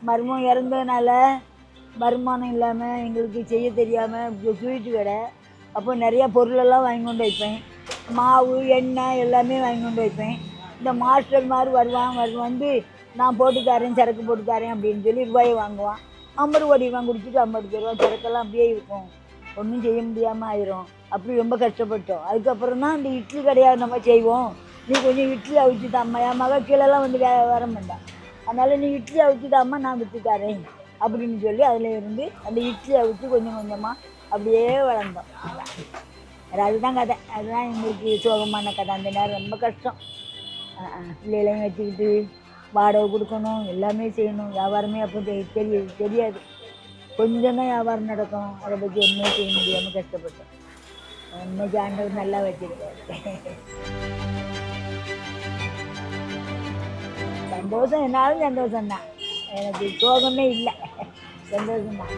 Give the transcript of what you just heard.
மருமகன் இறந்ததுனால வருமானம் இல்லாமல் எங்களுக்கு செய்ய தெரியாமல் ஸ்வீட்டு கடை. அப்போ நிறையா பொருளெல்லாம் வாங்கி கொண்டு வைப்பேன். மாவு எண்ணெய் எல்லாமே வாங்கி கொண்டு வைப்பேன். இந்த மாஸ்டர் மாதிரி வந்து நான் போட்டு தரேன், சரக்கு போட்டு தரேன் அப்படின்னு சொல்லி ரூபாயை வாங்குவான். 50 ரூபாய் குடிச்சிட்டு 50 போயிடுவான். சரக்கெல்லாம் அப்படியே இருக்கும், ஒன்றும் செய்ய முடியாமல் ஆயிரும். அப்படி ரொம்ப கஷ்டப்பட்டோம். அதுக்கப்புறம் தான் இந்த இட்லி கடையாக நம்ம செய்வோம், நீ கொஞ்சம் இட்லி அவிச்சு தாம்மா, என் மக கீழெல்லாம் வந்து வர மாட்டான், அதனால் நீ இட்லி அவிச்சு தாம்மா நான் விற்று தரேன் அப்படின்னு சொல்லி அதில் இருந்து அந்த இட்லி அவிச்சு கொஞ்சம் கொஞ்சமாக அப்படியே வளர்ந்தோம். அதுதான் கதை. அதுதான் எங்களுக்கு சோகமான கதை. அந்த நேரம் ரொம்ப கஷ்டம். பிள்ளைகளையும் வச்சுக்கிட்டு வாடகை கொடுக்கணும், எல்லாமே செய்யணும். வியாபாரமே அப்போ தெரியாது. கொஞ்சம் தான் வியாபாரம் நடக்கும். அதை பற்றி ஒன்றுமே செய்ய முடியாமல் கஷ்டப்பட்டோம். இன்னைக்கு ஆண்டவர் நல்லா வச்சுருக்காரு. சந்தோஷம் என்னாலும் சந்தோஷம்தான், எனக்கு சோகமே இல்லை, சந்தோஷம்தான்.